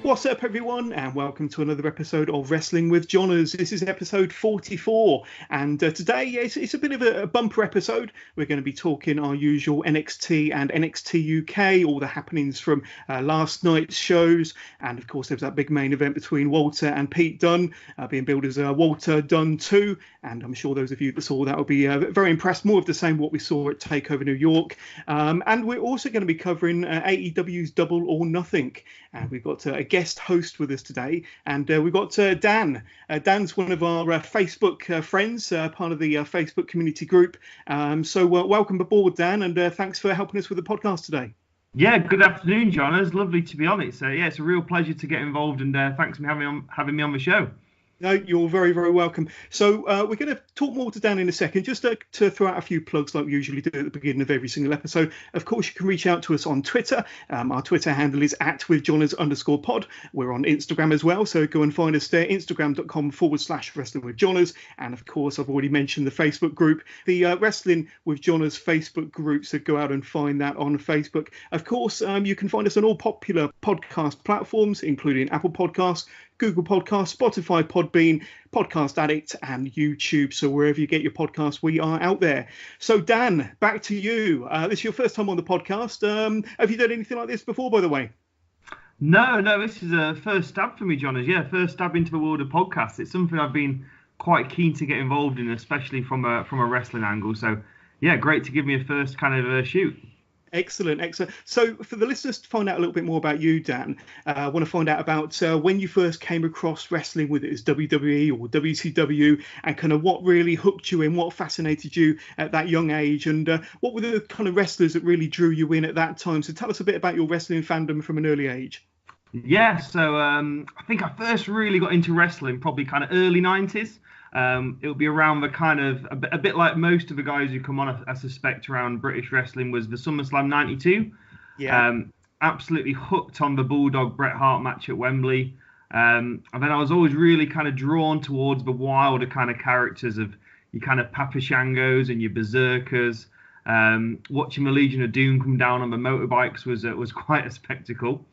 What's up, everyone, and welcome to another episode of Wrestling with Johners. This is episode 44, and today it's a bit of a bumper episode. We're going to be talking our usual NXT and NXT UK, all the happenings from last night's shows, and of course there was that big main event between Walter and Pete Dunne, being billed as Walter Dunne II, and I'm sure those of you that saw that will be very impressed. More of the same what we saw at TakeOver New York, and we're also going to be covering AEW's Double or Nothing, and we've got a guest host with us today, and we've got Dan. Dan's one of our Facebook friends, part of the Facebook community group. So welcome aboard, Dan, and thanks for helping us with the podcast today. Yeah, good afternoon, John. It's lovely to be on it. So yeah, it's a real pleasure to get involved, and thanks for having me on the show. No, you're very, very welcome. So we're going to talk more to Dan in a second. Just to throw out a few plugs like we usually do at the beginning of every single episode. Of course, you can reach out to us on Twitter. Our Twitter handle is @withjohners_pod. We're on Instagram as well, so go and find us there, instagram.com/wrestlingwithjohners. And of course, I've already mentioned the Facebook group, the Wrestling with Johners Facebook group, so go out and find that on Facebook. Of course, you can find us on all popular podcast platforms, including Apple Podcasts, Google Podcasts, Spotify, Podbean, Podcast Addict, and YouTube. So wherever you get your podcasts, we are out there. So Dan, back to you. This is your first time on the podcast. Have you done anything like this before, by the way? No, this is a first stab for me, John. Yeah, first stab into the world of podcasts. It's something I've been quite keen to get involved in, especially from a wrestling angle. So yeah, great to give me a first kind of shoot. Excellent. So for the listeners to find out a little bit more about you, Dan, I want to find out about when you first came across wrestling, whether it was WWE or WCW, and kind of what really hooked you in, what fascinated you at that young age, and what were the kind of wrestlers that really drew you in at that time. So tell us a bit about your wrestling fandom from an early age. Yeah, so I think I first really got into wrestling probably kind of early 90s. It'll be around the kind of a bit like most of the guys who come on, I suspect, around British wrestling, was the SummerSlam '92. Yeah. Absolutely hooked on the Bulldog Bret Hart match at Wembley. And then I was always really kind of drawn towards the wilder kind of characters of your kind of Papa Shangos and your Berserkers. Watching the Legion of Doom come down on the motorbikes was quite a spectacle.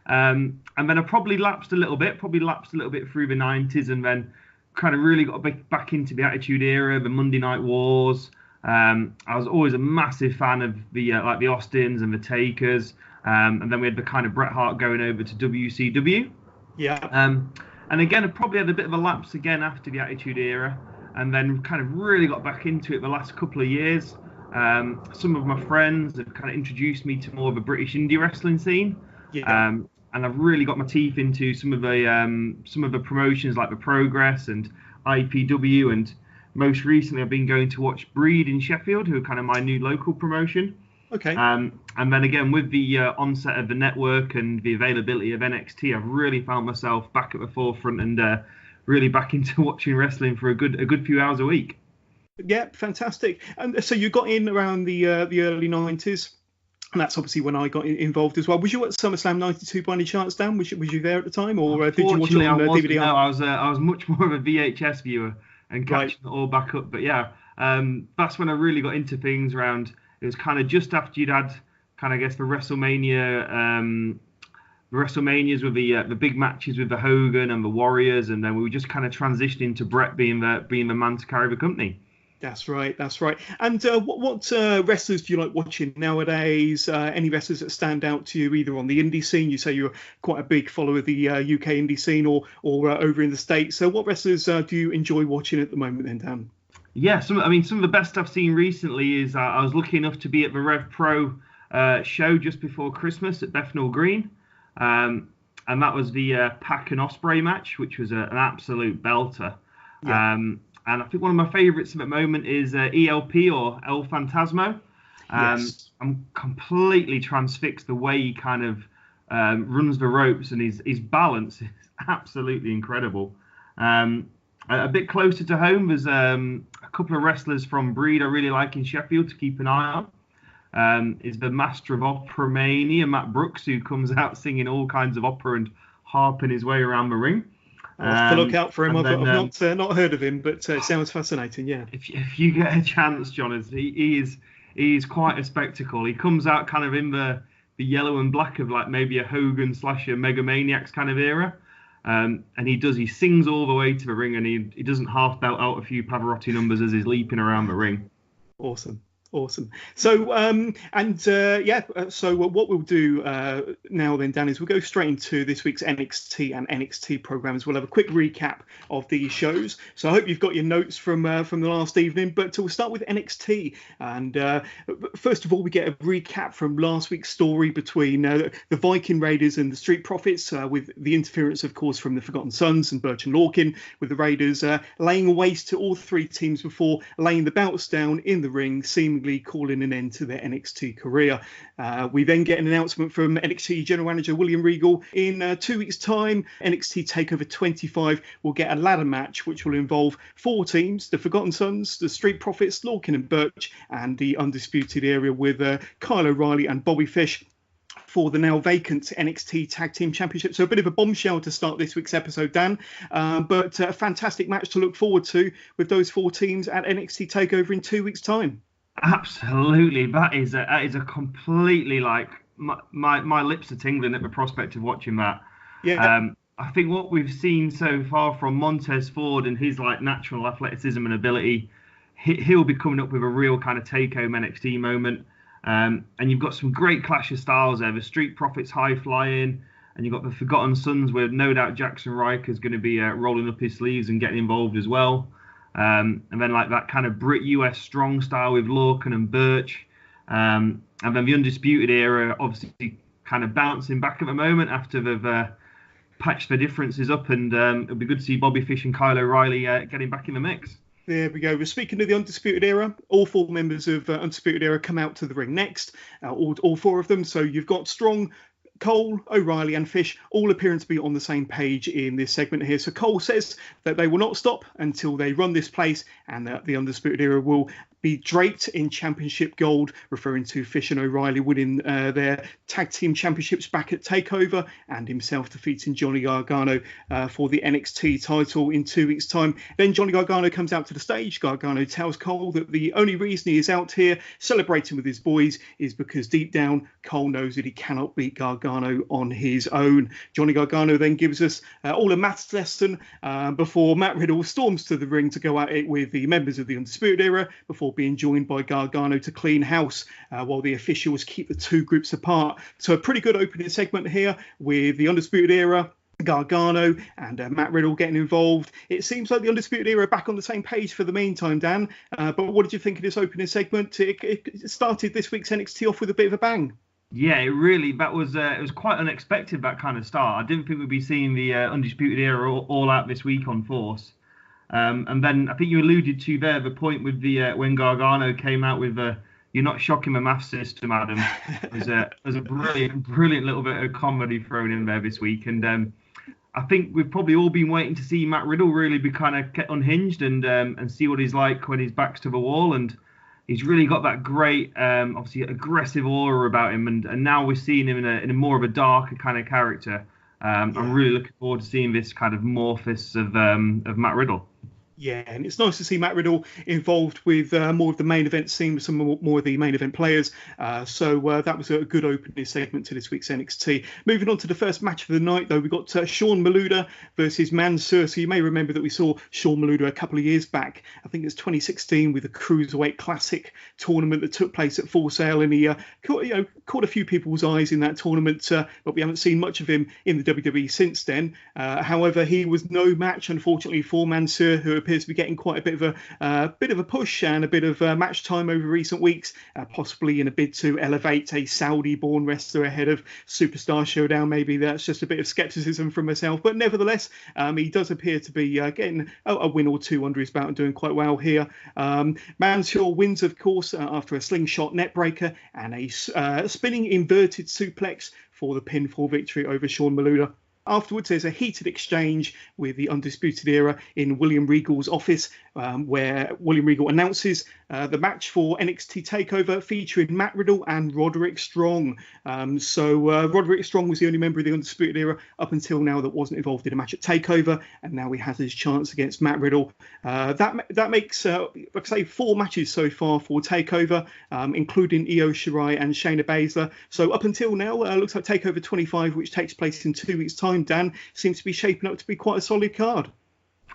And then I probably lapsed a little bit through the 90s, and then kind of really got back into the Attitude Era, the Monday Night Wars. I was always a massive fan of the like the Austins and the Takers, and then we had the kind of Bret Hart going over to WCW. Yeah. And again, I probably had a bit of a lapse again after the Attitude Era, and then kind of really got back into it the last couple of years. Some of my friends have kind of introduced me to more of a British indie wrestling scene. Yeah. And I've really got my teeth into some of the promotions like the Progress and IPW, and most recently I've been going to watch Breed in Sheffield, who are kind of my new local promotion. Okay. And then again with the onset of the network and the availability of NXT, I've really found myself back at the forefront and really back into watching wrestling for a good few hours a week. Yeah, fantastic. And so you got in around the early 90s. And that's obviously when I got involved as well. Was you at SummerSlam '92 by any chance, Dan? Was you there at the time, or did you watch it on DVD? No, I was much more of a VHS viewer and catching it all back up. But yeah, that's when I really got into things. Around, it was kind of just after you'd had kind of, I guess, the WrestleManias with the big matches with the Hogan and the Warriors, and then we were just kind of transitioning to Bret being the man to carry the company. That's right. And what wrestlers do you like watching nowadays? Any wrestlers that stand out to you, either on the indie scene? You say you're quite a big follower of the UK indie scene, or over in the States. So what wrestlers do you enjoy watching at the moment then, Dan? Yeah, some of the best I've seen recently is I was lucky enough to be at the Rev Pro show just before Christmas at Bethnal Green. And that was the Pac and Ospreay match, which was an absolute belter. Yeah. And I think one of my favourites at the moment is ELP, or El Fantasmo. Yes. I'm completely transfixed the way he kind of runs the ropes, and his balance is absolutely incredible. A bit closer to home, there's a couple of wrestlers from Breed I really like in Sheffield to keep an eye on. Is the Master of Opera Mania, Matt Brooks, who comes out singing all kinds of opera and harping his way around the ring. I'll have to look out for him. I've not heard of him, but it sounds fascinating. Yeah. If you get a chance, John, he is quite a spectacle. He comes out kind of in the the yellow and black of like maybe a Hogan / a Mega Maniacs kind of era. And he sings all the way to the ring, and he doesn't half belt out a few Pavarotti numbers as he's leaping around the ring. Awesome. So, so what we'll do now then, Dan, is we'll go straight into this week's NXT and NXT programs. We'll have a quick recap of these shows. So I hope you've got your notes from the last evening, but we'll start with NXT. And first of all, we get a recap from last week's story between the Viking Raiders and the Street Profits, with the interference, of course, from the Forgotten Sons and Birch and Lorcan, with the Raiders laying waste to all three teams before laying the belts down in the ring, seemingly calling an end to their NXT career. We then get an announcement from NXT General Manager William Regal. In 2 weeks' time, NXT TakeOver 25 will get a ladder match, which will involve 4 teams: the Forgotten Sons, the Street Profits, Lorcan and Birch, and the Undisputed Era with Kyle O'Reilly and Bobby Fish for the now vacant NXT Tag Team Championship. So a bit of a bombshell to start this week's episode, Dan, but a fantastic match to look forward to with those 4 teams at NXT TakeOver in 2 weeks' time. Absolutely, that is a completely, like, my lips are tingling at the prospect of watching that. Yeah. I think what we've seen so far from Montez Ford and his like natural athleticism and ability, he'll be coming up with a real kind of take home NXT moment. And you've got some great clash of styles there. The Street Profits high flying, and you've got the Forgotten Sons, where no doubt Jackson Riker's going to be rolling up his sleeves and getting involved as well. And then like that kind of Brit US strong style with Lorcan and Birch. And then the Undisputed Era obviously kind of bouncing back at the moment after they've patched their differences up. And it'll be good to see Bobby Fish and Kyle O'Reilly getting back in the mix. There we go. We're speaking of the Undisputed Era. All 4 members of Undisputed Era come out to the ring next. All 4 of them. So you've got Strong, Cole, O'Reilly and Fish all appearing to be on the same page in this segment here. So Cole says that they will not stop until they run this place, and that the Undisputed Era will be draped in championship gold, referring to Fish and O'Reilly winning their tag team championships back at TakeOver, and himself defeating Johnny Gargano for the NXT title in 2 weeks' time. Then Johnny Gargano comes out to the stage. Gargano tells Cole that the only reason he is out here celebrating with his boys is because deep down Cole knows that he cannot beat Gargano on his own. Johnny Gargano then gives us all a maths lesson before Matt Riddle storms to the ring to go at it with the members of the Undisputed Era, before being joined by Gargano to clean house while the officials keep the 2 groups apart. So a pretty good opening segment here with the Undisputed Era, Gargano and Matt Riddle getting involved. It seems like the Undisputed Era are back on the same page for the meantime, Dan. But what did you think of this opening segment? It started this week's NXT off with a bit of a bang. Yeah, it was quite unexpected, that kind of start. I didn't think we'd be seeing the Undisputed Era all out this week on Force. And then I think you alluded to there the point with the when Gargano came out with "You're not shocking the math system, Adam." There's a brilliant little bit of comedy thrown in there this week, and I think we've probably all been waiting to see Matt Riddle really be kind of get unhinged and see what he's like when his back's to the wall, and he's really got that great, obviously aggressive aura about him, and now we're seeing him in a more of a darker kind of character. I'm really looking forward to seeing this kind of morphous of Matt Riddle. Yeah, and it's nice to see Matt Riddle involved with more of the main event scene, with some more of the main event players. So that was a good opening segment to this week's NXT. Moving on to the first match of the night, though, we got Sean Maluda versus Mansoor. So you may remember that we saw Sean Maluda a couple of years back. I think it was 2016 with the Cruiserweight Classic tournament that took place at Full Sail, and he caught a few people's eyes in that tournament. But we haven't seen much of him in the WWE since then. However, he was no match, unfortunately, for Mansoor, who appears to be getting quite a bit of a push and a bit of match time over recent weeks, possibly in a bid to elevate a Saudi-born wrestler ahead of Superstar Showdown. Maybe that's just a bit of skepticism from myself, but nevertheless, he does appear to be getting a win or 2 under his belt and doing quite well here. Mansoor wins, of course, after a slingshot neckbreaker and a spinning inverted suplex for the pinfall victory over Sean Maluda. Afterwards, there's a heated exchange with the Undisputed Era in William Regal's office, where William Regal announces the match for NXT TakeOver featuring Matt Riddle and Roderick Strong. Roderick Strong was the only member of the Undisputed Era up until now that wasn't involved in a match at TakeOver, and now he has his chance against Matt Riddle. That makes, like I say, 4 matches so far for TakeOver, including Io Shirai and Shayna Baszler. So up until now, looks like TakeOver 25, which takes place in 2 weeks' time, Dan, seems to be shaping up to be quite a solid card.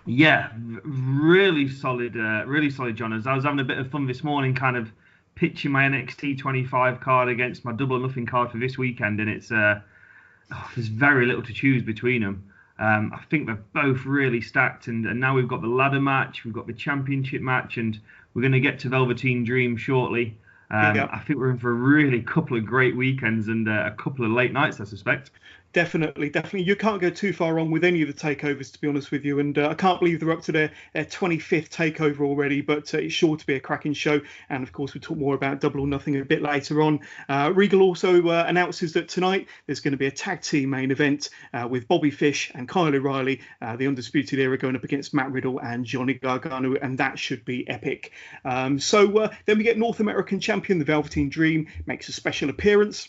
Yeah, really solid, John. As I was having a bit of fun this morning, kind of pitching my NXT 25 card against my Double or Nothing card for this weekend, and it's there's very little to choose between them. I think they're both really stacked, and now we've got the ladder match, we've got the championship match, and we're going to get to Velveteen Dream shortly. I think we're in for a really couple of great weekends and a couple of late nights, I suspect. Definitely. You can't go too far wrong with any of the takeovers, to be honest with you. And I can't believe they're up to their 25th takeover already, but it's sure to be a cracking show. And of course, we'll talk more about Double or Nothing a bit later on. Regal also announces that tonight there's going to be a tag team main event with Bobby Fish and Kyle O'Reilly, the Undisputed Era, going up against Matt Riddle and Johnny Gargano, and that should be epic. Then we get North American champion, the Velveteen Dream, makes a special appearance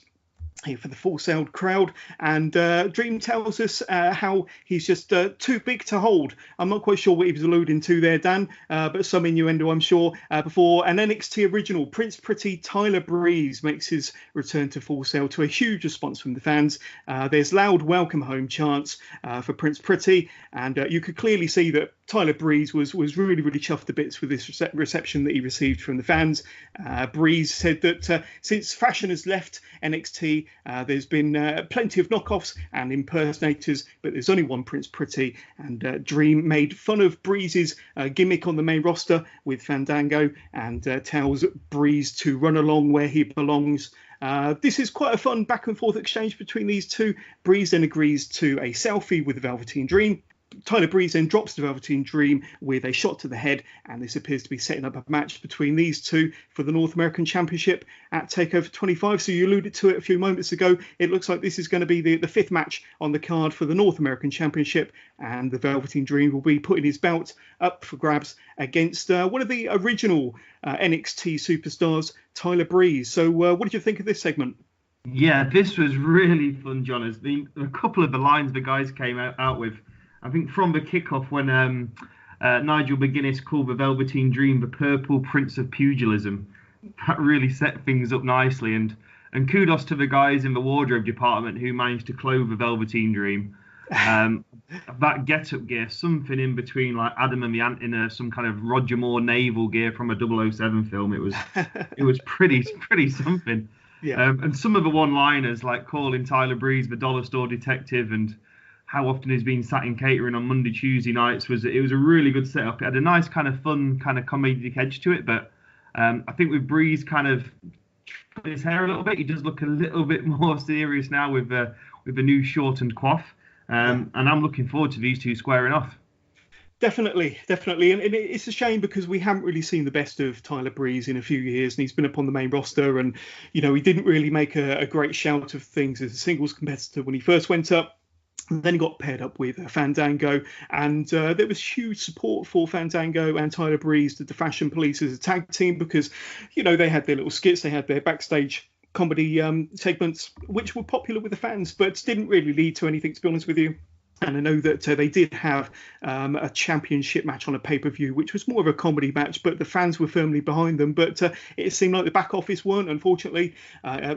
here for the Full Sail crowd, and Dream tells us how he's just too big to hold. I'm not quite sure what he was alluding to there, Dan, but some innuendo, I'm sure. Before an NXT original, Prince Pretty Tyler Breeze makes his return to Full Sail to a huge response from the fans. There's loud welcome home chants for Prince Pretty, and you could clearly see that Tyler Breeze was really, really chuffed to bits with this reception that he received from the fans. Breeze said that since Fashion has left NXT, there's been plenty of knockoffs and impersonators, but there's only one Prince Pretty. And Dream made fun of Breeze's gimmick on the main roster with Fandango, and tells Breeze to run along where he belongs. This is quite a fun back and forth exchange between these two. Breeze then agrees to a selfie with the Velveteen Dream. Tyler Breeze then drops the Velveteen Dream with a shot to the head, and this appears to be setting up a match between these two for the North American Championship at TakeOver 25. So you alluded to it a few moments ago. It looks like this is going to be the 5th match on the card for the North American Championship, and the Velveteen Dream will be putting his belt up for grabs against one of the original NXT superstars, Tyler Breeze. So what did you think of this segment? Yeah, this was really fun, John. As a couple of the lines the guys came out with, I think from the kickoff when Nigel McGuinness called the Velveteen Dream the Purple Prince of Pugilism, that really set things up nicely. And kudos to the guys in the wardrobe department who managed to clothe the Velveteen Dream. That get-up gear, something in between like Adam and the Ant in some kind of Roger Moore naval gear from a 007 film. It was pretty something. Yeah. And some of the one-liners, like calling Tyler Breeze the dollar store detective and how often he's been sat in catering on Monday, Tuesday nights, it was a really good setup. It had a nice kind of fun kind of comedic edge to it, but I think with Breeze kind of his hair a little bit, he does look a little bit more serious now with the new shortened coif, and I'm looking forward to these two squaring off. Definitely. And it's a shame because we haven't really seen the best of Tyler Breeze in a few years, and he's been up on the main roster, and he didn't really make a great shout of things as a singles competitor when he first went up. Then he got paired up with Fandango, and there was huge support for Fandango and Tyler Breeze, the Fashion Police, as a tag team, because they had their little skits, they had their backstage comedy segments, which were popular with the fans, but didn't really lead to anything, to be honest with you. And I know that they did have a championship match on a pay-per-view, which was more of a comedy match, but the fans were firmly behind them. But it seemed like the back office weren't, unfortunately.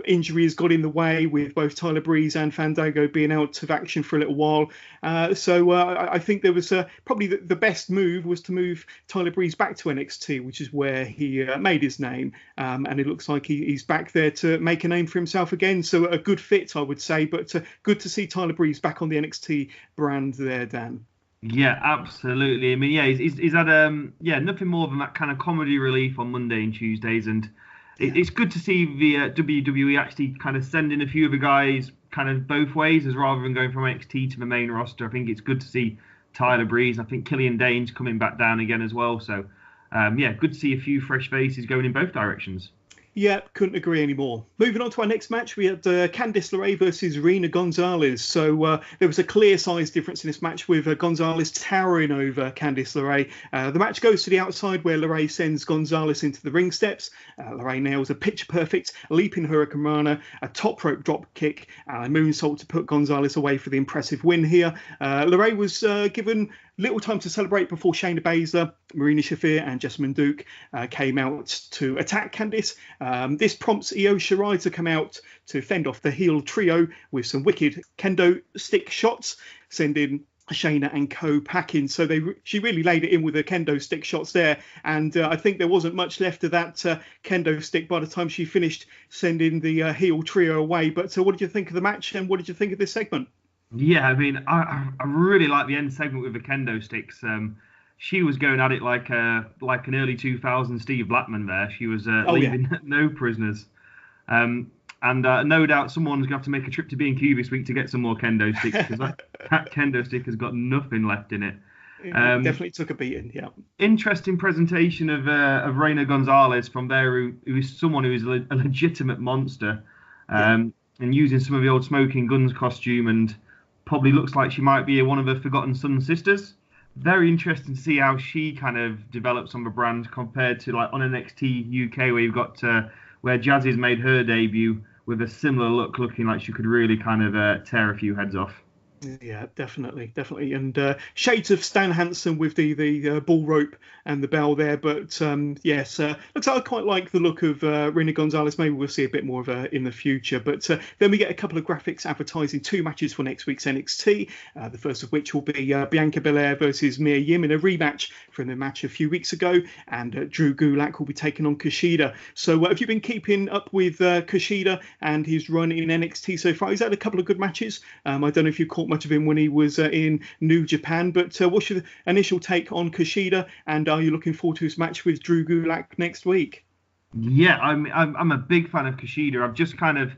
Injuries got in the way with both Tyler Breeze and Fandango being out of action for a little while. So I think there was probably the best move was to move Tyler Breeze back to NXT, which is where he made his name. And it looks like he's back there to make a name for himself again. So a good fit, I would say. But good to see Tyler Breeze back on the NXT brand there, Dan. Yeah, absolutely. I mean, yeah, he's had nothing more than that kind of comedy relief on Monday and Tuesdays, and it's good to see the WWE actually kind of sending a few of the guys kind of both ways, as rather than going from NXT to the main roster. I think it's good to see Tyler Breeze. I think Killian Dane's coming back down again as well. So, good to see a few fresh faces going in both directions. Yeah, couldn't agree anymore. Moving on to our next match, we had Candice LeRae versus Rena Gonzalez. So there was a clear size difference in this match with Gonzalez towering over Candice LeRae. The match goes to the outside where LeRae sends Gonzalez into the ring steps. LeRae nails a picture-perfect leaping hurricanrana, a top rope drop kick, and a moonsault to put Gonzalez away for the impressive win here. LeRae was given little time to celebrate before Shayna Baszler, Marina Shafir and Jessamine Duke came out to attack Candice. This prompts Io Shirai to come out to fend off the heel trio with some wicked kendo stick shots, sending Shayna and co packing. So she really laid it in with the kendo stick shots there. And I think there wasn't much left of that kendo stick by the time she finished sending the heel trio away. But what did you think of the match, and what did you think of this segment? Yeah, I mean, I really like the end segment with the kendo sticks. She was going at it like an early 2000s Steve Blackman there. She was leaving no prisoners. And no doubt someone's going to have to make a trip to B&Q this week to get some more kendo sticks, because that kendo stick has got nothing left in it. It definitely took a beating, yeah. Interesting presentation of Reina Gonzalez from there, who is someone who is a legitimate monster. And using some of the old Smoking Guns costume, and probably looks like she might be one of the Forgotten Son sisters. Very interesting to see how she kind of develops on the brand compared to like on NXT UK, where you've got where Jazzy's made her debut with a similar look, looking like she could really kind of tear a few heads off. Yeah, definitely. And shades of Stan Hansen with the bull rope and the bell there. But yes, looks like I quite like the look of Rena Gonzalez. Maybe we'll see a bit more of her in the future. But then we get a couple of graphics advertising 2 matches for next week's NXT. The first of which will be Bianca Belair versus Mia Yim in a rematch from the match a few weeks ago. And Drew Gulak will be taking on Kushida. So have you been keeping up with Kushida and his run in NXT so far? He's had a couple of good matches. I don't know if you caught much of him when he was in New Japan, but what's your initial take on Kushida, and are you looking forward to his match with Drew Gulak next week? Yeah, I'm a big fan of Kushida. I've just kind of,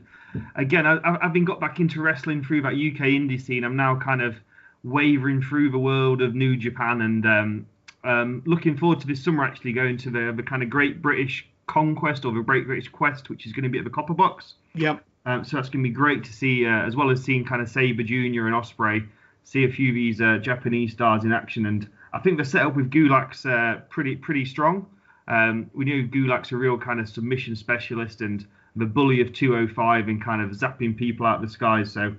again, I've been got back into wrestling through that UK indie scene. I'm now kind of wavering through the world of New Japan, and looking forward to this summer actually going to the kind of Great British Conquest, or the Great British Quest, which is going to be at the Copper Box. Yeah. So that's going to be great to see, as well as seeing kind of Sabre Jr. and Ospreay, see a few of these Japanese stars in action. And I think the setup with Gulak's pretty strong. We know Gulak's a real kind of submission specialist and the bully of 205 and kind of zapping people out of the skies. So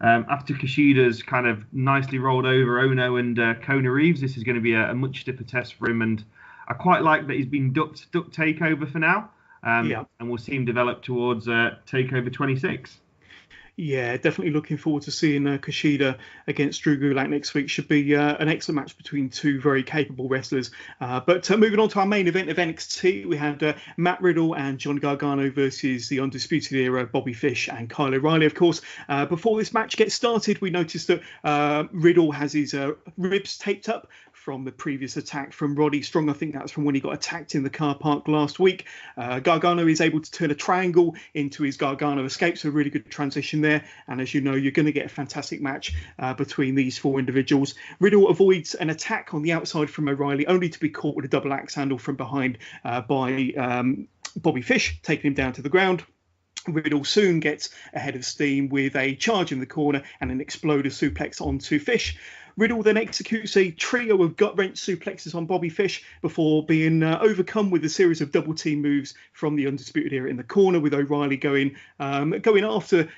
after Kushida's kind of nicely rolled over Ono and Kona Reeves, this is going to be a much stiffer test for him. And I quite like that he's been ducked TakeOver for now. And we'll see him develop towards TakeOver 26. Yeah, definitely looking forward to seeing Kushida against Drew Gulak next week. Should be an excellent match between two very capable wrestlers. But moving on to our main event of NXT, we had Matt Riddle and John Gargano versus the Undisputed Era, Bobby Fish and Kyle O'Reilly, of course. Before this match gets started, we noticed that Riddle has his ribs taped up from the previous attack from Roddy Strong. I think that's from when he got attacked in the car park last week. Gargano is able to turn a triangle into his Gargano escape, so a really good transition there. And as you know, you're going to get a fantastic match between these 4 individuals. Riddle avoids an attack on the outside from O'Reilly, only to be caught with a double axe handle from behind by Bobby Fish, taking him down to the ground. Riddle soon gets ahead of steam with a charge in the corner and an exploder suplex onto Fish. Riddle then executes a trio of gut-wrench suplexes on Bobby Fish before being overcome with a series of double team moves from the Undisputed Era in the corner, with O'Reilly going after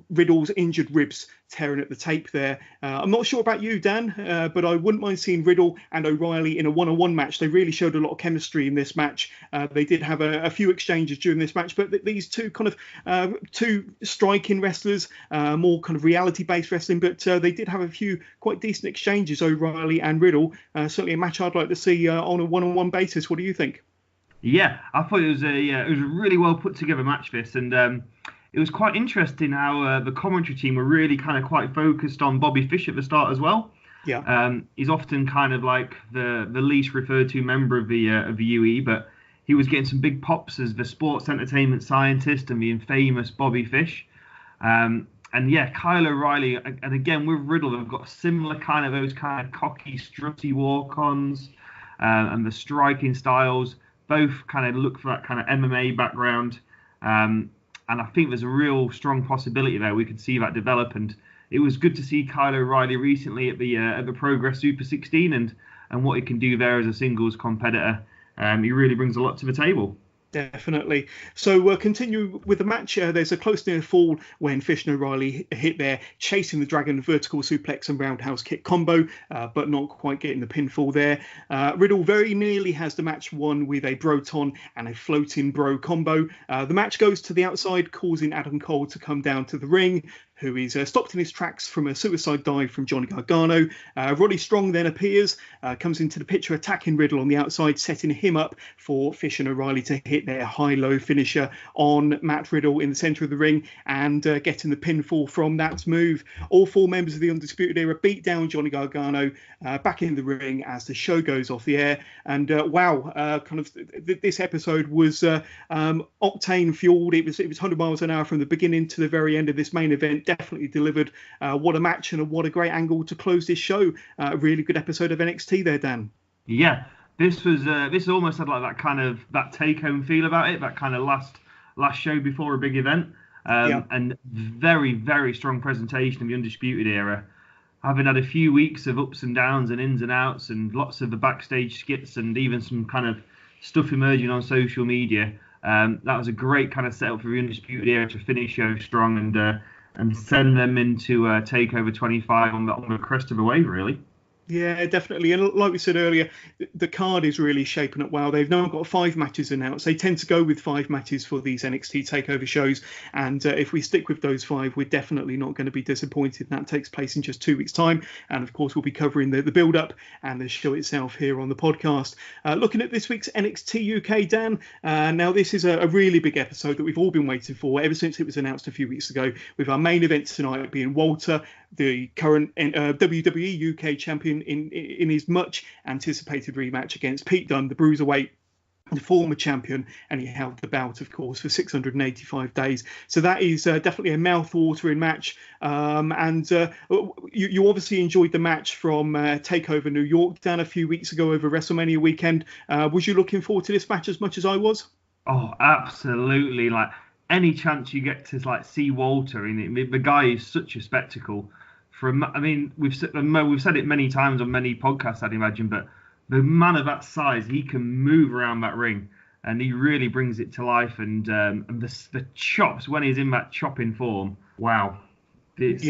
Riddle's injured ribs, tearing at the tape there. I'm not sure about you, Dan, but I wouldn't mind seeing Riddle and O'Reilly in a one-on-one match. They really showed a lot of chemistry in this match. They did have a few exchanges during this match, but these two kind of two striking wrestlers, more kind of reality-based wrestling, but they did have a few quite decent exchanges, O'Reilly and Riddle. Certainly a match I'd like to see on a one-on-one basis. What do you think? Yeah, I thought it was a really well put together match, this, and it was quite interesting how the commentary team were really kind of quite focused on Bobby Fish at the start as well. Yeah. He's often kind of like the least referred to member of the UE, but he was getting some big pops as the sports entertainment scientist and the infamous Bobby Fish. And yeah, Kyle O'Reilly, and again with Riddle, they've got similar kind of those kind of cocky, strutty walk-ons, and the striking styles. Both kind of look for that kind of MMA background. And I think there's a real strong possibility there we could see that develop. And it was good to see Kyle O'Reilly recently at the Progress Super 16 and what he can do there as a singles competitor. He really brings a lot to the table. Definitely. So continue with the match. There's a close near fall when Fish and O'Reilly hit there, chasing the Dragon vertical suplex and roundhouse kick combo, but not quite getting the pinfall there. Riddle very nearly has the match won with a Broton and a floating bro combo. The match goes to the outside, causing Adam Cole to come down to the ring, who is stopped in his tracks from a suicide dive from Johnny Gargano. Roddy Strong then appears, comes into the picture attacking Riddle on the outside, setting him up for Fish and O'Reilly to hit their high-low finisher on Matt Riddle in the centre of the ring and getting the pinfall from that move. All four members of the Undisputed Era beat down Johnny Gargano back in the ring as the show goes off the air. And this episode was octane fueled. It was 100 miles an hour from the beginning to the very end of this main event. Definitely delivered. What a match and what a great angle to close this show. A really good episode of NXT there, Dan. Yeah, this almost had like that take home feel about it. That kind of last show before a big event. And very, very strong presentation of the Undisputed Era. Having had a few weeks of ups and downs and ins and outs and lots of the backstage skits and even some kind of stuff emerging on social media. That was a great kind of setup for the Undisputed Era to finish show strong and send them into TakeOver 25 on the crest of a wave, really. Yeah, definitely. And like we said earlier, the card is really shaping up well. They've now got 5 matches announced. They tend to go with 5 matches for these NXT TakeOver shows. And if we stick with those 5, we're definitely not going to be disappointed. That takes place in just 2 weeks' time. And of course, we'll be covering the build-up and the show itself here on the podcast. Looking at this week's NXT UK, Dan, now this is a really big episode that we've all been waiting for ever since it was announced a few weeks ago, with our main event tonight being Walter, the current WWE UK champion, in his much anticipated rematch against Pete Dunne, the Bruiserweight, the former champion, and he held the bout, of course, for 685 days. So that is definitely a mouth-watering match. You obviously enjoyed the match from TakeOver New York, Dan, a few weeks ago over WrestleMania weekend. Was you looking forward to this match as much as I was? Oh, absolutely. Like, any chance you get to see Walter in it, the guy is such a spectacle. We've said it many times on many podcasts, I'd imagine, but the man of that size, he can move around that ring, and he really brings it to life. And the chops when he's in that chopping form, wow, it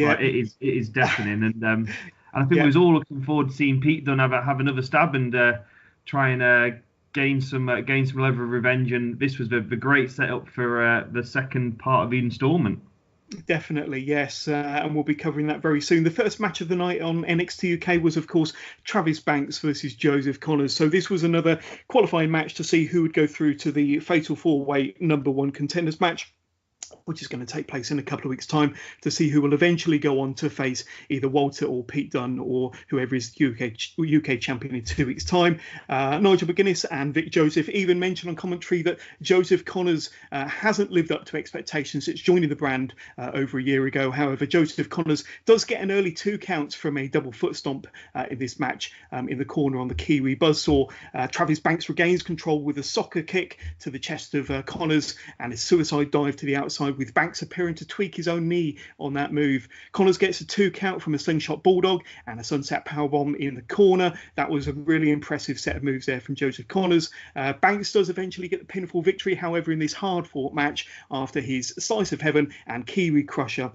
is deafening. And I think we was all looking forward to seeing Pete Dunne have another stab and try and gain some level of revenge. And this was the great setup for the second part of the instalment. Definitely, yes, and we'll be covering that very soon. The first match of the night on NXT UK was, of course, Travis Banks versus Joseph Connors. So this was another qualifying match to see who would go through to the Fatal 4-Way #1 contenders match, which is going to take place in a couple of weeks' time, to see who will eventually go on to face either Walter or Pete Dunne or whoever is UK champion in 2 weeks' time. Nigel McGuinness and Vic Joseph even mentioned on commentary that Joseph Connors hasn't lived up to expectations since joining the brand over a year ago. However, Joseph Connors does get an early 2 counts from a double foot stomp in this match in the corner on the Kiwi Buzzsaw. Travis Banks regains control with a soccer kick to the chest of Connors and a suicide dive to the outside, with Banks appearing to tweak his own knee on that move. Connors gets a 2 count from a slingshot bulldog and a sunset powerbomb in the corner. That was a really impressive set of moves there from Joseph Connors. Banks does eventually get the pinfall victory, however, in this hard-fought match after his slice of heaven and Kiwi crusher.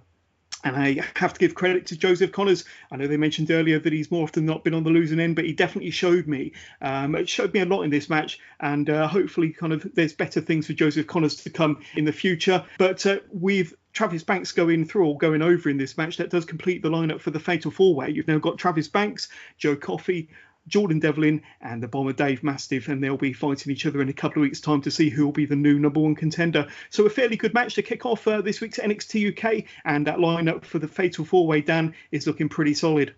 And I have to give credit to Joseph Connors. I know they mentioned earlier that he's more often not been on the losing end, but he definitely showed me. It showed me a lot in this match, and hopefully there's better things for Joseph Connors to come in the future. But with Travis Banks going over in this match, that does complete the lineup for the Fatal 4-Way. You've now got Travis Banks, Joe Coffey, Jordan Devlin and the Bomber Dave Mastiff, and they'll be fighting each other in a couple of weeks' time to see who will be the new #1 contender. So a fairly good match to kick off this week's NXT UK, and that lineup for the Fatal 4-Way, Dan, is looking pretty solid.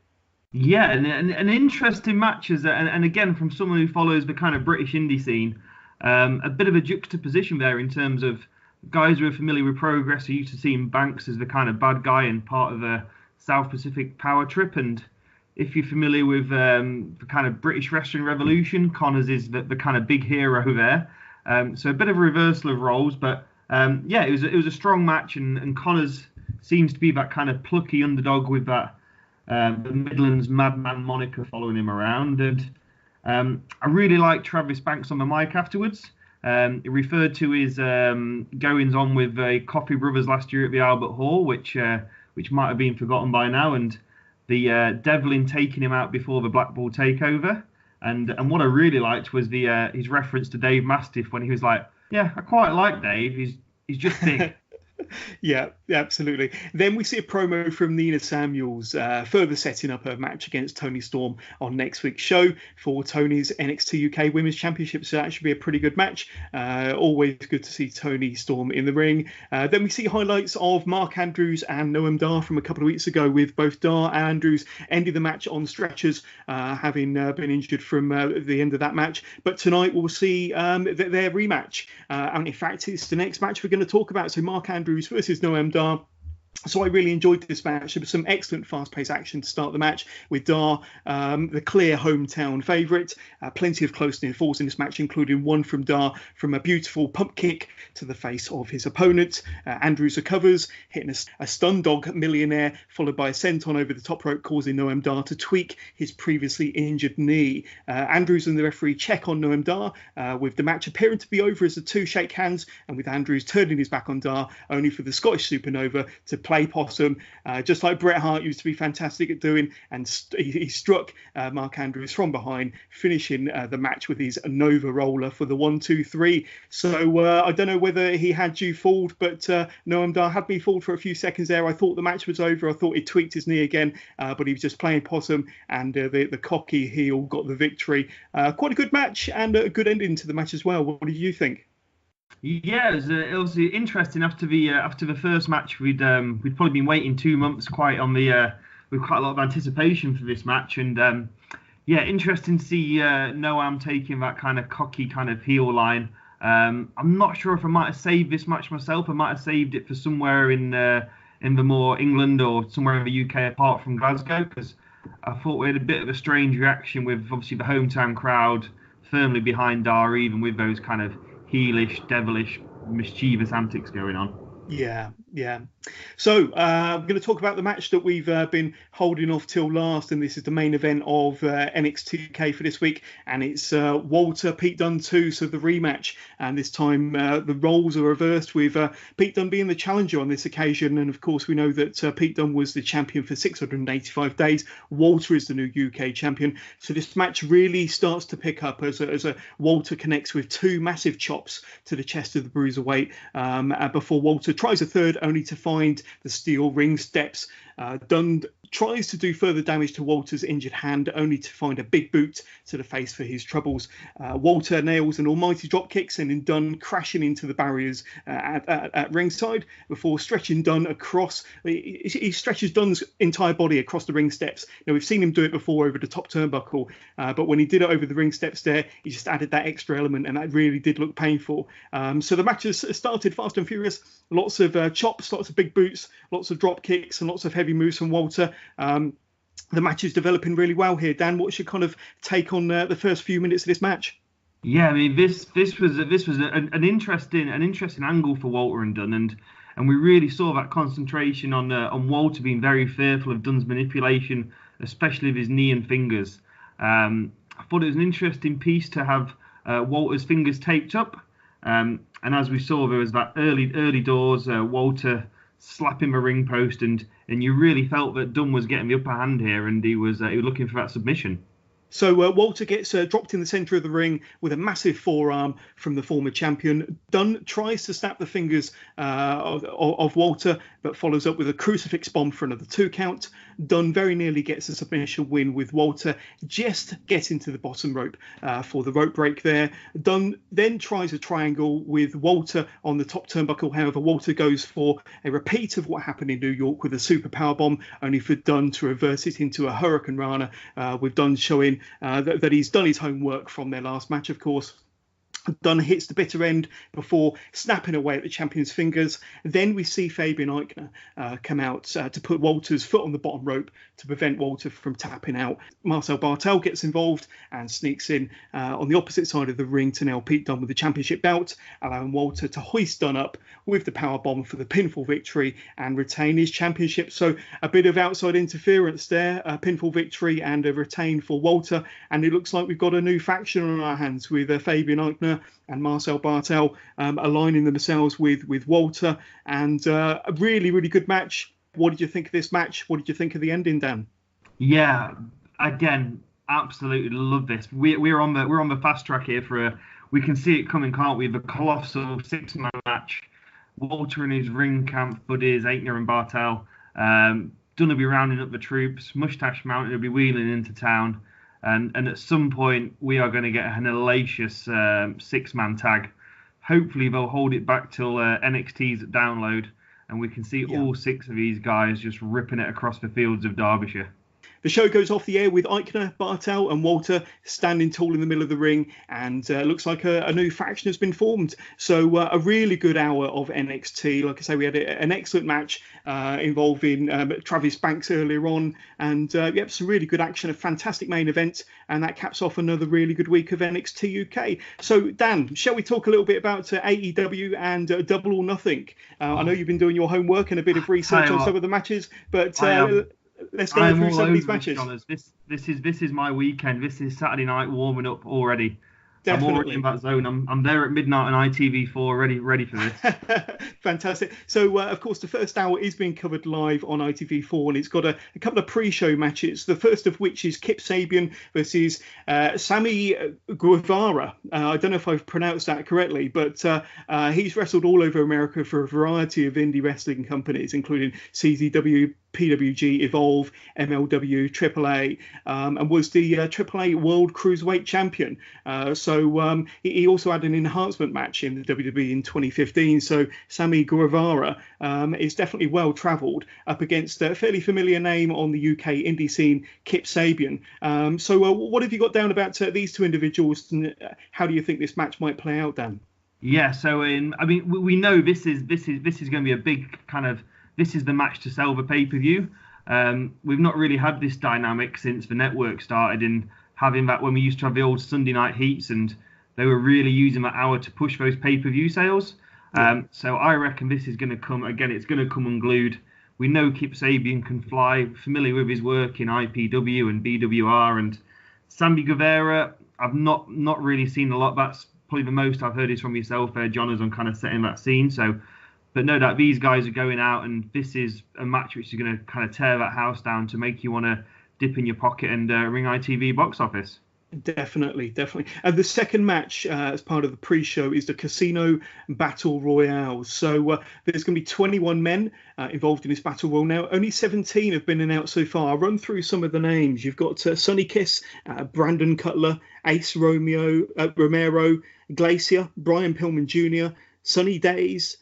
Yeah, and an interesting matches, and again, from someone who follows the kind of British indie scene, a bit of a juxtaposition there in terms of guys who are familiar with Progress are used to seeing Banks as the kind of bad guy and part of the South Pacific power trip, and if you're familiar with the kind of British Wrestling Revolution, Connors is the kind of big hero there. So a bit of a reversal of roles, but Yeah, it was a strong match, and Connors seems to be that kind of plucky underdog with that the Midlands madman moniker following him around. And I really liked Travis Banks on the mic afterwards. He referred to his goings on with Coffee Brothers last year at the Albert Hall, which might have been forgotten by now, and the Devlin taking him out before the Blackpool takeover. And what I really liked was his reference to Dave Mastiff when he was like, "Yeah, I quite like Dave. He's just big." Yeah, absolutely. Then we see a promo from Nina Samuels, further setting up her match against Toni Storm on next week's show for Toni's NXT UK Women's Championship. So that should be a pretty good match. Always good to see Toni Storm in the ring. Then we see highlights of Mark Andrews and Noam Dar from a couple of weeks ago, with both Dar and Andrews ending the match on stretchers, having been injured from the end of that match. But tonight we'll see their rematch. And in fact, it's the next match we're going to talk about. So Mark Andrews versus Noam Dar. So I really enjoyed this match. There was some excellent fast-paced action to start the match, with Dar the clear hometown favourite. Plenty of close near falls in this match, including one from Dar from a beautiful pump kick to the face of his opponent. Andrews recovers, hitting a stun dog millionaire, followed by a senton over the top rope, causing Noam Dar to tweak his previously injured knee. Andrews and the referee check on Noam Dar, with the match appearing to be over as the two shake hands, and with Andrews turning his back on Dar, only for the Scottish Supernova to play possum, just like Bret Hart used to be fantastic at doing, and he struck Mark Andrews from behind, finishing the match with his Nova roller for the 1-2-3. So I don't know whether he had you fooled, but Noam Dar had me fooled for a few seconds there. I thought the match was over. I thought he tweaked his knee again, but he was just playing possum, and the cocky heel got the victory. Quite a good match and a good ending to the match as well. What did you think? Yeah, it was interesting after the first match. We'd probably been waiting 2 months, with quite a lot of anticipation for this match, and yeah, interesting to see Noam taking that kind of cocky kind of heel line. I'm not sure if I might have saved this match myself. I might have saved it for somewhere in the more England or somewhere in the UK apart from Glasgow, because I thought we had a bit of a strange reaction with obviously the hometown crowd firmly behind Dar, even with those kind of heelish, devilish, mischievous antics going on. Yeah. So we're going to talk about the match that we've been holding off till last, and this is the main event of NXT UK for this week, and it's Walter Pete Dunne 2, so the rematch, and this time the roles are reversed, with Pete Dunne being the challenger on this occasion, and of course we know that Pete Dunne was the champion for 685 days. Walter is the new UK champion, so this match really starts to pick up as a Walter connects with two massive chops to the chest of the bruiserweight before Walter tries a third, only to find the steel ring steps. Dunne tries to do further damage to Walter's injured hand, only to find a big boot to the face for his troubles. Walter nails an almighty drop kick, sending Dunne crashing into the barriers at ringside before stretching Dunne across. He stretches Dunne's entire body across the ring steps. Now, we've seen him do it before over the top turnbuckle, but when he did it over the ring steps there, he just added that extra element, and that really did look painful. So the match has started fast and furious. Lots of chops, lots of big boots, lots of drop kicks, and lots of heavy moves from Walter. The match is developing really well here. Dan, what's your kind of take on the first few minutes of this match? Yeah, I mean, this was an interesting angle for Walter and Dunne, and we really saw that concentration on Walter being very fearful of Dunne's manipulation, especially of his knee and fingers. I thought it was an interesting piece to have Walter's fingers taped up. And as we saw, there was that early doors, Walter slapping the ring post, and you really felt that Dunne was getting the upper hand here, and he was looking for that submission. So Walter gets dropped in the centre of the ring with a massive forearm from the former champion. Dunne tries to snap the fingers of Walter, but follows up with a crucifix bomb for another 2 count. Dunne very nearly gets a submission win, with Walter just getting to the bottom rope for the rope break there. Dunne then tries a triangle with Walter on the top turnbuckle. However, Walter goes for a repeat of what happened in New York with a super power bomb, only for Dunne to reverse it into a Hurricane Rana, with Dunne showing that he's done his homework from their last match, of course. Dunne hits the bitter end before snapping away at the champion's fingers. Then we see Fabian Eichner come out to put Walter's foot on the bottom rope to prevent Walter from tapping out. Marcel Bartel gets involved and sneaks in on the opposite side of the ring to nail Pete Dunne with the championship belt, allowing Walter to hoist Dunne up with the powerbomb for the pinfall victory and retain his championship. So a bit of outside interference there, a pinfall victory and a retain for Walter. And it looks like we've got a new faction on our hands with Fabian Eichner and Marcel Bartel aligning themselves with Walter, and a really, really good match. What did you think of this match? What did you think of the ending, Dan? Yeah, again, absolutely love this. We're on the fast track here we can see it coming, can't we? The colossal 6-man match. Walter and his ring camp buddies, Eichner and Bartel. Dunne will be rounding up the troops. Mustache Mountain will be wheeling into town. And at some point, we are going to get an hellacious 6-man tag. Hopefully, they'll hold it back till NXT's at download, and we can see all 6 of these guys just ripping it across the fields of Derbyshire. The show goes off the air with Eichner, Bartel and Walter standing tall in the middle of the ring, and looks like a new faction has been formed. So a really good hour of NXT. Like I say, we had an excellent match involving Travis Banks earlier on, and some really good action, a fantastic main event, and that caps off another really good week of NXT UK. So Dan, shall we talk a little bit about AEW and Double or Nothing? I know you've been doing your homework and a bit of research on some of the matches, but let's go through some of these matches. This is my weekend. This is Saturday night warming up already. Definitely. I'm already in that zone. I'm there at midnight on ITV4, ready for this. Fantastic. So, of course, the first hour is being covered live on ITV4, and it's got a couple of pre-show matches. The first of which is Kip Sabian versus Sammy Guevara. I don't know if I've pronounced that correctly, but he's wrestled all over America for a variety of indie wrestling companies, including CZW, PWG, Evolve, MLW, AAA, and was the AAA World Cruiserweight Champion. So he also had an enhancement match in the WWE in 2015. So Sammy Guevara is definitely well travelled up against a fairly familiar name on the UK indie scene, Kip Sabian. So what have you got down about these two individuals, and how do you think this match might play out, Dan? Yeah, so we know this is going to be a big kind of. This is the match to sell the pay-per-view. We've not really had this dynamic since the network started in having that when we used to have the old Sunday night heats, and they were really using that hour to push those pay-per-view sales. So I reckon this is going to come, again, it's going to come unglued. We know Kip Sabian can fly, familiar with his work in IPW and BWR, and Sammy Guevara, I've not really seen a lot. That's probably the most I've heard is from yourself, John, as I'm kind of setting that scene. But no doubt these guys are going out, and this is a match which is going to kind of tear that house down to make you want to dip in your pocket and ring ITV box office. Definitely. And the second match as part of the pre-show is the Casino Battle Royale. So there's going to be 21 men involved in this Battle Royale now. Only 17 have been announced so far. I'll run through some of the names. You've got Sonny Kiss, Brandon Cutler, Ace Romero, Glacier, Brian Pillman Jr., Sunny Days,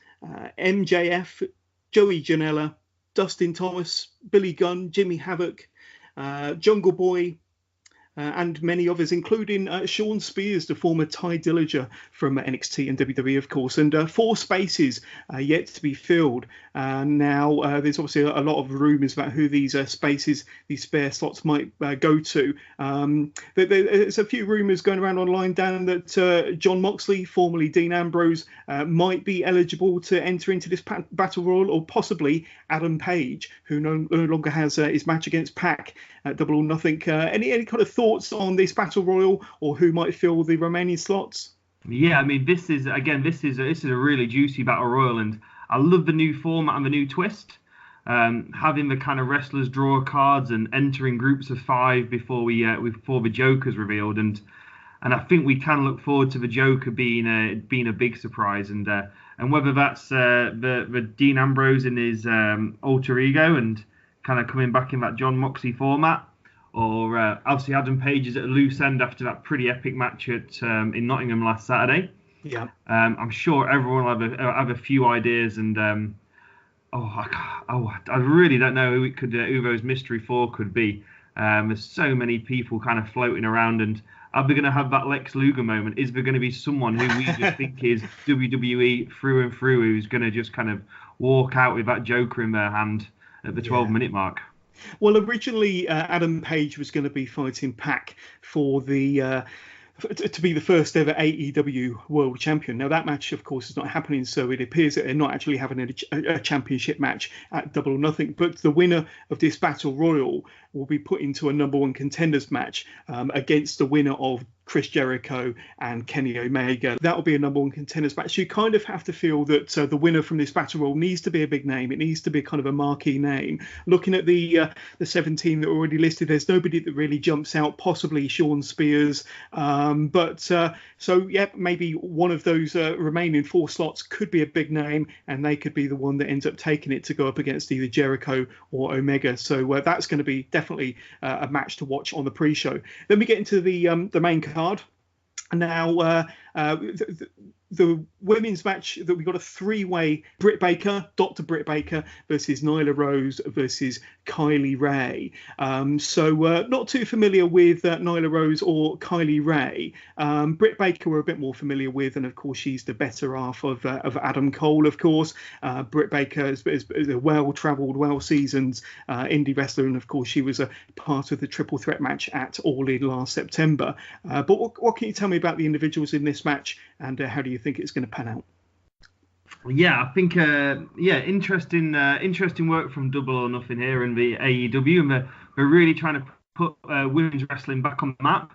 MJF, Joey Janela, Dustin Thomas, Billy Gunn, Jimmy Havoc, Jungle Boy, and many others, including Sean Spears, the former Ty Dillinger from NXT and WWE, of course, and 4 spaces yet to be filled. Now, there's obviously a lot of rumours about who these spaces, these spare slots might go to. There's a few rumours going around online, Dan, that John Moxley, formerly Dean Ambrose, might be eligible to enter into this Battle Royal, or possibly Adam Page, who no longer has his match against Pac at Double or Nothing. Any kind of thoughts on this Battle Royal, or who might fill the remaining slots? Yeah, I mean, this is a really juicy Battle Royal, and I love the new format and the new twist. Having the kind of wrestlers draw cards and entering groups of 5 before the Joker's revealed, and I think we can look forward to the Joker being a big surprise, and whether that's the Dean Ambrose in his alter ego and kind of coming back in that John Moxley format, or obviously Adam Page is at a loose end after that pretty epic match in Nottingham last Saturday. Yeah. I'm sure everyone will have a few ideas, and I really don't know who those mystery 4 could be. There's so many people kind of floating around, and Are we going to have that Lex Luger moment? Is there going to be someone who we just think is WWE through and through, who's going to just kind of walk out with that Joker in their hand at the 12-minute mark? Well, originally Adam Page was going to be fighting Pac for the to be the first ever AEW World Champion. Now that match, of course, is not happening, so it appears that they're not actually having a championship match at Double or Nothing. But the winner of this Battle Royal will be put into a number one contenders match against the winner of Chris Jericho and Kenny Omega. That will be a number one contenders match. You kind of have to feel that the winner from this Battle Royal needs to be a big name. It needs to be kind of a marquee name. Looking at the 17 that are already listed, there's nobody that really jumps out. Possibly Sean Spears, maybe one of those remaining 4 slots could be a big name, and they could be the one that ends up taking it to go up against either Jericho or Omega. So that's going to be definitely a match to watch on the pre-show. Then we get into the main card. Now, the women's match that we got a 3-way Dr. Britt Baker versus Nyla Rose versus Kylie Rae. Not too familiar with Nyla Rose or Kylie Rae. Britt Baker we're a bit more familiar with, and of course she's the better half of Adam Cole, of course. Britt Baker is a well-travelled, well-seasoned indie wrestler, and of course she was a part of the triple threat match at All In last September. But what can you tell me about the individuals in this match, and how do you think it's going to pan out? Yeah, I think interesting work from Double or Nothing here in the AEW, and they're really trying to put women's wrestling back on the map.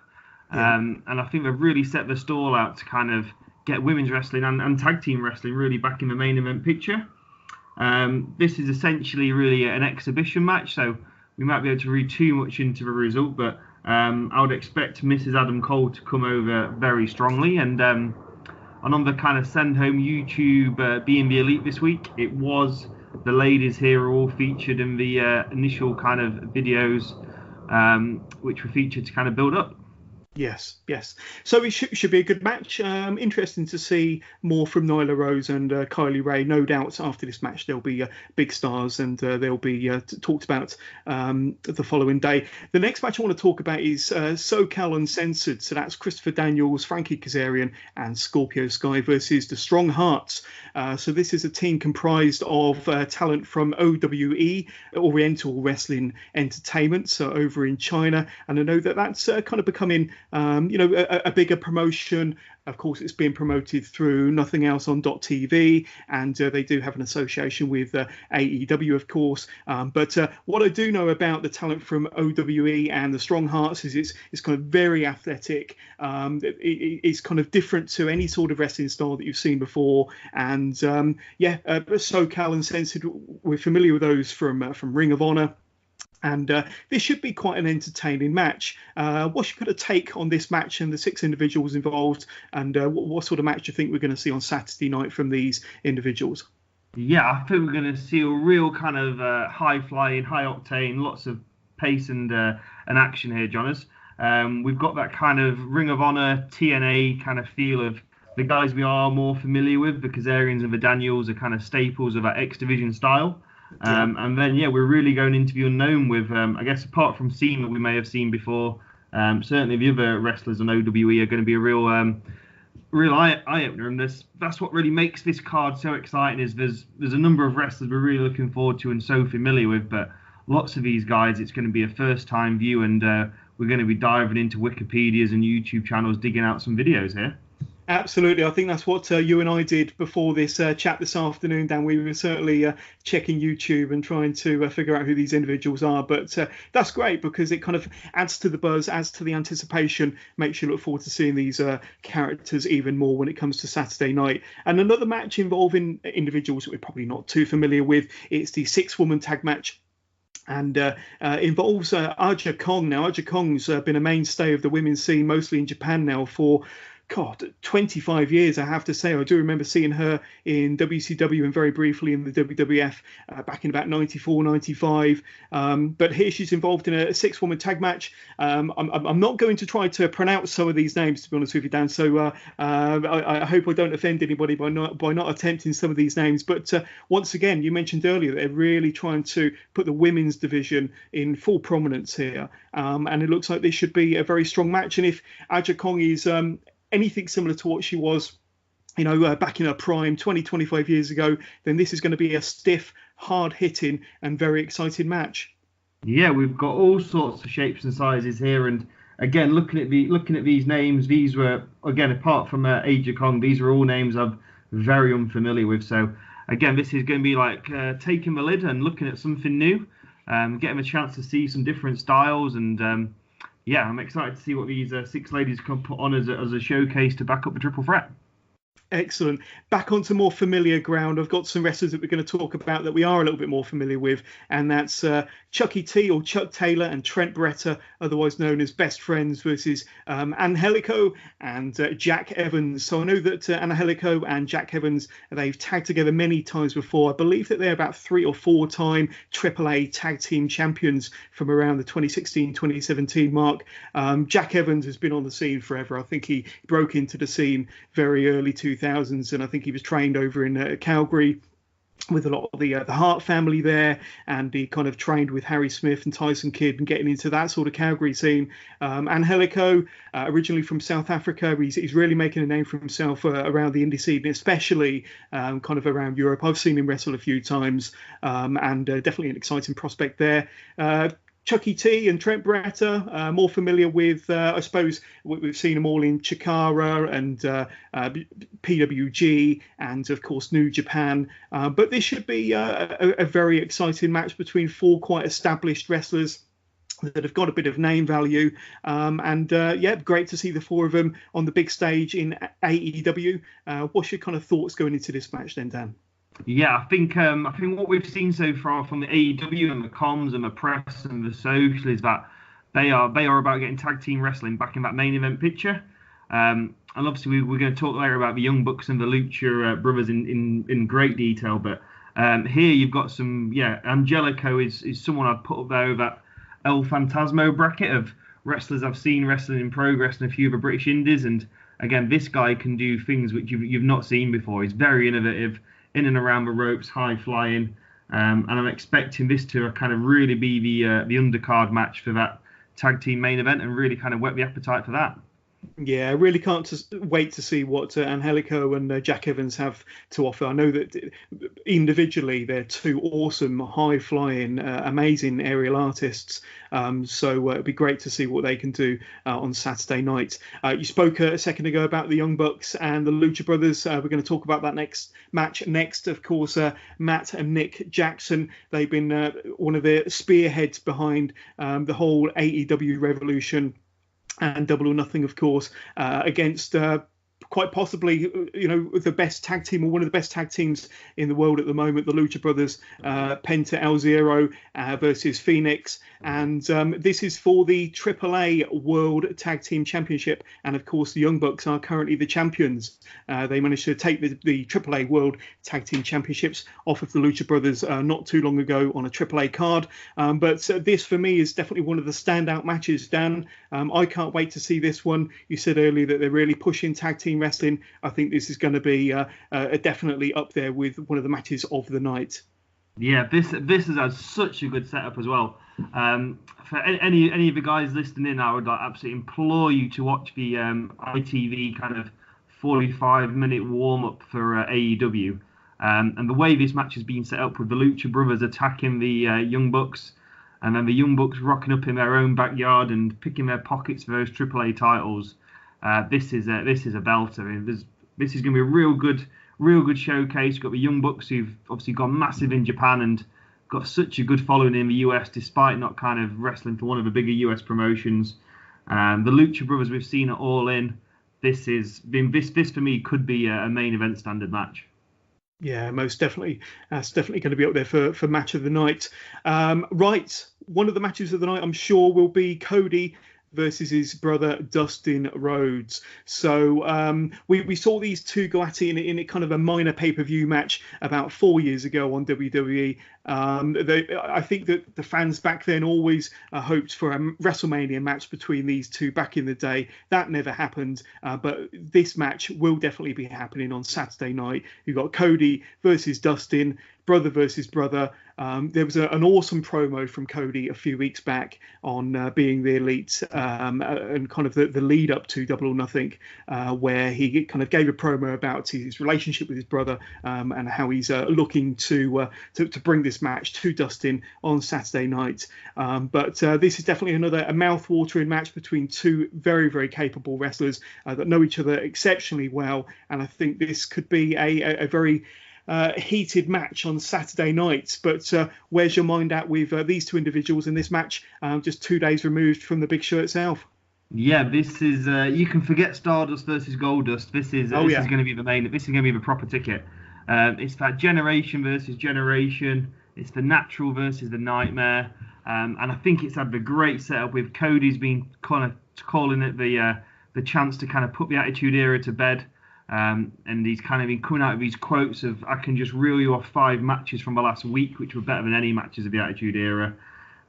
And I think they've really set the stall out to kind of get women's wrestling and tag team wrestling really back in the main event picture. This is essentially really an exhibition match, so we might be able to read too much into the result, but I would expect Mrs. Adam Cole to come over very strongly, and on the kind of send home YouTube being the elite this week, it was the ladies here are all featured in the initial kind of videos which were featured to kind of build up. Yes. So it should be a good match. Interesting to see more from Nyla Rose and Kylie Rae. No doubt after this match there'll be big stars, and they'll be talked about the following day. The next match I want to talk about is SoCal Uncensored. So that's Christopher Daniels, Frankie Kazarian, and Scorpio Sky versus the Strong Hearts. So this is a team comprised of talent from OWE, Oriental Wrestling Entertainment, so over in China. And I know that that's kind of becoming a bigger promotion. Of course, it's being promoted through Nothing Else on .tv, and they do have an association with AEW, of course. But what I do know about the talent from OWE and the Strong Hearts is it's kind of very athletic. It's kind of different to any sort of wrestling style that you've seen before. And SoCal Uncensored, we're familiar with those from Ring of Honor. And this should be quite an entertaining match. What's your kind of take on this match and the 6 individuals involved? And what sort of match do you think we're going to see on Saturday night from these individuals? Yeah, I think we're going to see a real kind of high-flying, high-octane, lots of pace and action here, Jonas. We've got that kind of Ring of Honor, TNA kind of feel of the guys we are more familiar with. The Kazarians and the Daniels are kind of staples of that X Division style. And then, we're really going into the unknown with, I guess, apart from Cena we may have seen before, certainly the other wrestlers on OWE are going to be a real eye-opener. And that's what really makes this card so exciting, is there's a number of wrestlers we're really looking forward to and so familiar with, but lots of these guys, it's going to be a first-time view, and we're going to be diving into Wikipedias and YouTube channels, digging out some videos here. Absolutely. I think that's what you and I did before this chat this afternoon, Dan. We were certainly checking YouTube and trying to figure out who these individuals are. But that's great, because it kind of adds to the buzz, adds to the anticipation, makes you look forward to seeing these characters even more when it comes to Saturday night. And another match involving individuals that we're probably not too familiar with. It's the 6-woman tag match, and involves Aja Kong. Now, Aja Kong's been a mainstay of the women's scene, mostly in Japan now, for God, 25 years, I have to say. I do remember seeing her in WCW and very briefly in the WWF back in about 94, 95. But here she's involved in a 6-woman tag match. I'm not going to try to pronounce some of these names, to be honest with you, Dan. So I hope I don't offend anybody by not attempting some of these names. But once again, you mentioned earlier that they're really trying to put the women's division in full prominence here. And it looks like this should be a very strong match. And if Aja Kong is anything similar to what she was, back in her prime 25 years ago, then this is going to be a stiff, hard-hitting and very exciting match. Yeah, we've got all sorts of shapes and sizes here, and again, looking at these names, these were, again, apart from Aja Kong, these are all names I'm very unfamiliar with. So again, this is going to be like taking the lid and looking at something new, getting a chance to see some different styles, and yeah, I'm excited to see what these 6 ladies can put on as a showcase to back up the triple threat. Excellent. Back onto more familiar ground. I've got some wrestlers that we're going to talk about that we are a little bit more familiar with, and that's Chucky T, or Chuck Taylor, and Trent Beretta, otherwise known as Best Friends, versus Angelico and Jack Evans. So I know that Angelico and Jack Evans, they've tagged together many times before. I believe that they're about 3 or 4 time AAA tag team champions from around the 2016-2017 mark. Jack Evans has been on the scene forever. I think he broke into the scene very early 2000s, and I think he was trained over in Calgary with a lot of the Hart family there, and he kind of trained with Harry Smith and Tyson Kidd and getting into that sort of Calgary scene. Angelico, originally from South Africa, he's really making a name for himself around the indie scene, especially kind of around Europe. I've seen him wrestle a few times, and definitely an exciting prospect there. Chucky T and Trent Beretta, more familiar with, I suppose, we've seen them all in Chikara and PWG and, of course, New Japan. But this should be a very exciting match between 4 quite established wrestlers that have got a bit of name value. Yeah, great to see the 4 of them on the big stage in AEW. What's your kind of thoughts going into this match then, Dan? Yeah, I think what we've seen so far from the AEW and the comms and the press and the social is that they are about getting tag team wrestling back in that main event picture. And obviously we're going to talk later about the Young Bucks and the Lucha brothers in great detail. But here you've got some, Angelico is someone I'd put up there with that El Fantasmo bracket of wrestlers I've seen wrestling in progress in a few of the British Indies. And again, this guy can do things which you've not seen before. He's very innovative, in and around the ropes, high flying, and I'm expecting this to kind of really be the undercard match for that tag team main event and really kind of whet the appetite for that. Yeah, I really can't wait to see what Angelico and Jack Evans have to offer. I know that individually they're 2 awesome, high-flying, amazing aerial artists. So it'd be great to see what they can do on Saturday night. You spoke a second ago about the Young Bucks and the Lucha Brothers. We're going to talk about that next match. Next, of course, Matt and Nick Jackson. They've been one of the spearheads behind the whole AEW revolution and Double or Nothing, of course, against quite possibly, the best tag team, or one of the best tag teams in the world at the moment, the Lucha Brothers, Penta El Zero versus Phoenix. And this is for the AAA World Tag Team Championship. And of course, the Young Bucks are currently the champions. They managed to take the AAA World Tag Team Championships off of the Lucha Brothers not too long ago on a AAA card. But this, for me, is definitely one of the standout matches, Dan. I can't wait to see this one. You said earlier that they're really pushing tag team wrestling. I think this is going to be definitely up there with one of the matches of the night. Yeah, this has such a good setup as well. For any of the guys listening in, I would absolutely implore you to watch the ITV kind of 45-minute warm-up for AEW. And the way this match has been set up with the Lucha Brothers attacking the Young Bucks, and then the Young Bucks rocking up in their own backyard and picking their pockets for those AAA titles. This is a belter. I mean, this is going to be a real good showcase. You've got the Young Bucks, who've obviously gone massive in Japan and got such a good following in the US, despite not kind of wrestling for one of the bigger US promotions. The Lucha Brothers, we've seen it all in. This for me could be a main event standard match. Yeah, most definitely. That's definitely going to be up there for match of the night. Right, one of the matches of the night, I'm sure, will be Cody versus his brother Dustin Rhodes. So we saw these two go at it in a kind of a minor pay-per-view match about 4 years ago on WWE. I think that the fans back then always hoped for a WrestleMania match between these two back in the day. That never happened, but this match will definitely be happening on Saturday night. You've got Cody versus Dustin, brother versus brother. There was an awesome promo from Cody a few weeks back on being the Elite and kind of the lead up to Double or Nothing, where he kind of gave a promo about his relationship with his brother and how he's looking to bring this match to Dustin on Saturday night. But this is definitely a mouth-watering match between two very, very capable wrestlers that know each other exceptionally well. And I think this could be a very heated match on Saturday night. But where's your mind at with these two individuals in this match, just 2 days removed from the big show itself? Yeah, this is you can forget Stardust versus Goldust. This is going to be the main. This is going to be the proper ticket. It's that generation versus generation. It's the natural versus the nightmare. And I think it's had the great setup with Cody's been kind of calling it the chance to kind of put the Attitude Era to bed. And he's kind of been coming out with these quotes of, I can just reel you off 5 matches from the last week, which were better than any matches of the Attitude Era.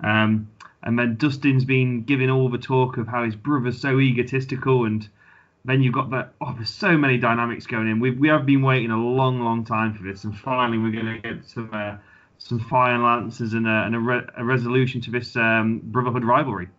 And then Dustin's been giving all the talk of how his brother's so egotistical. And then you've got there's so many dynamics going in. We have been waiting a long, long time for this. And finally, we're going to get some final answers and a resolution to this brotherhood rivalry.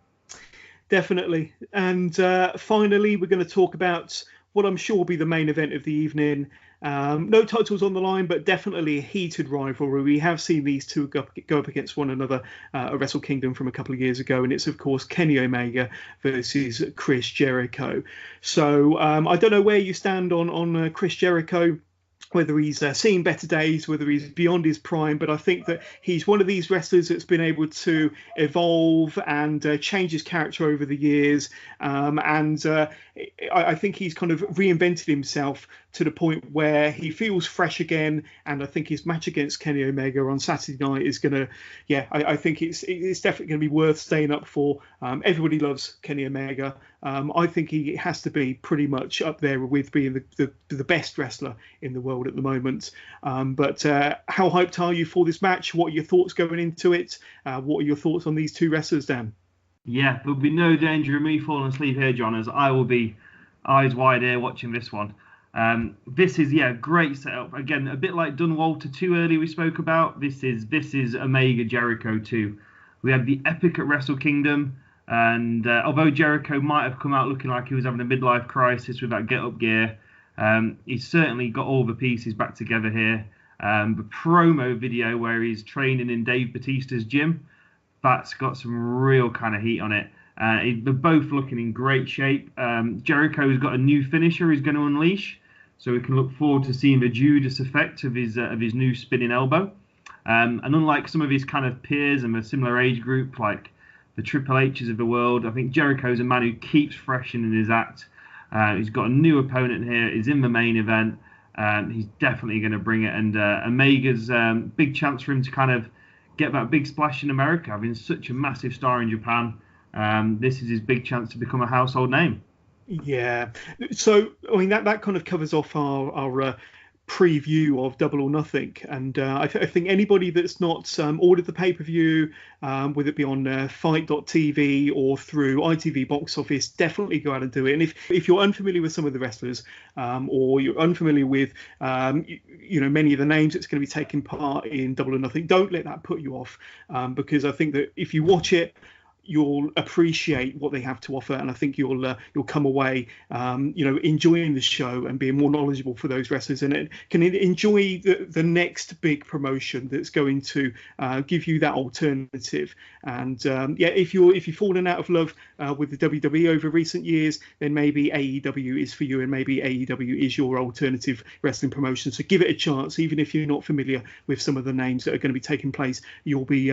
Definitely. And finally, we're going to talk about what I'm sure will be the main event of the evening. No titles on the line, but definitely a heated rivalry. We have seen these two go up against one another at Wrestle Kingdom from a couple of years ago, and it's, of course, Kenny Omega versus Chris Jericho. So I don't know where you stand on Chris Jericho, whether he's seen better days, whether he's beyond his prime, but I think that he's one of these wrestlers that's been able to evolve and change his character over the years. I think he's kind of reinvented himself to the point where he feels fresh again. And I think his match against Kenny Omega on Saturday night is going to, I think it's definitely going to be worth staying up for. Everybody loves Kenny Omega. I think he has to be pretty much up there with being the best wrestler in the world at the moment. But how hyped are you for this match? What are your thoughts going into it? What are your thoughts on these two wrestlers, Dan? Yeah, there'll be no danger of me falling asleep here, John, as I will be eyes wide here watching this one. This is great setup. Again, a bit like DUNNE II earlier we spoke about. This is Omega Jericho 2. We had the epic at Wrestle Kingdom, and although Jericho might have come out looking like he was having a midlife crisis with that get-up gear, he's certainly got all the pieces back together here. The promo video where he's training in Dave Bautista's gym, that's got some real kind of heat on it. They're both looking in great shape. Jericho's got a new finisher he's going to unleash, so we can look forward to seeing the Judas effect of his new spinning elbow. And unlike some of his kind of peers in a similar age group, like the Triple H's of the world, I think Jericho's a man who keeps fresh in his act. He's got a new opponent here. He's in the main event. He's definitely going to bring it. And Omega's big chance for him to kind of get that big splash in America, having such a massive star in Japan. This is his big chance to become a household name. Yeah. So, I mean, that kind of covers off our preview of Double or Nothing. And I think anybody that's not ordered the pay-per-view, whether it be on Fight.tv or through ITV Box Office, definitely go out and do it. And if you're unfamiliar with some of the wrestlers, or you're unfamiliar with many of the names that's going to be taking part in Double or Nothing, don't let that put you off, because I think that if you watch it, you'll appreciate what they have to offer, and I think you'll come away enjoying the show and being more knowledgeable for those wrestlers, and it can enjoy the next big promotion that's going to give you that alternative. And if you've fallen out of love with the WWE over recent years, then maybe AEW is for you, and maybe AEW is your alternative wrestling promotion. So give it a chance, even if you're not familiar with some of the names that are going to be taking place. You'll be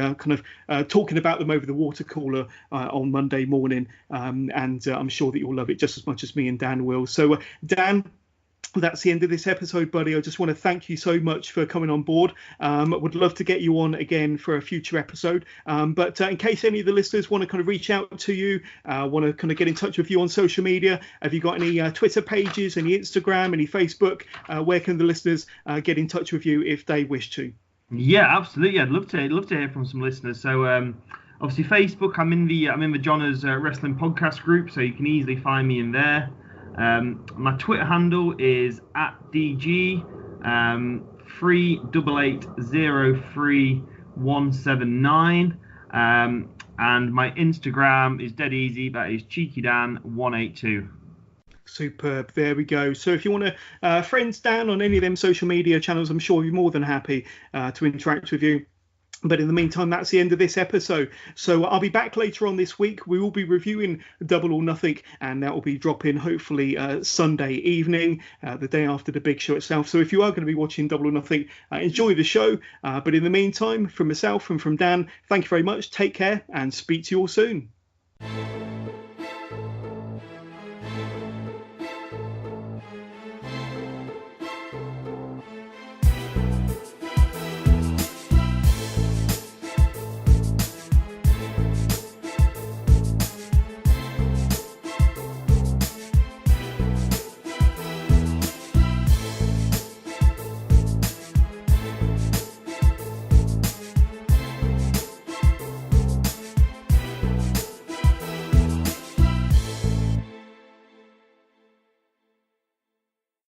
talking about them over the water cooler on Monday morning, and I'm sure that you'll love it just as much as me and Dan will. So Dan, that's the end of this episode, buddy. I just want to thank you so much for coming on board. Would love to get you on again for a future episode. But in case any of the listeners want to kind of reach out to you, want to kind of get in touch with you on social media, have you got any Twitter pages, any Instagram, any Facebook? Where can the listeners get in touch with you if they wish to? Yeah, absolutely. I'd love to hear from some listeners. So obviously Facebook, I'm in the Johners Wrestling Podcast group, so you can easily find me in there. My Twitter handle is @DG 38803 and my Instagram is dead easy. That is CheekyDan182. Superb. There we go. So if you want to friends Dan on any of them social media channels, I'm sure you're more than happy to interact with you. But in the meantime, that's the end of this episode. So I'll be back later on this week. We will be reviewing Double or Nothing, and that will be dropping hopefully Sunday evening, the day after the big show itself. So if you are going to be watching Double or Nothing, enjoy the show. But in the meantime, from myself and from Dan, thank you very much. Take care and speak to you all soon.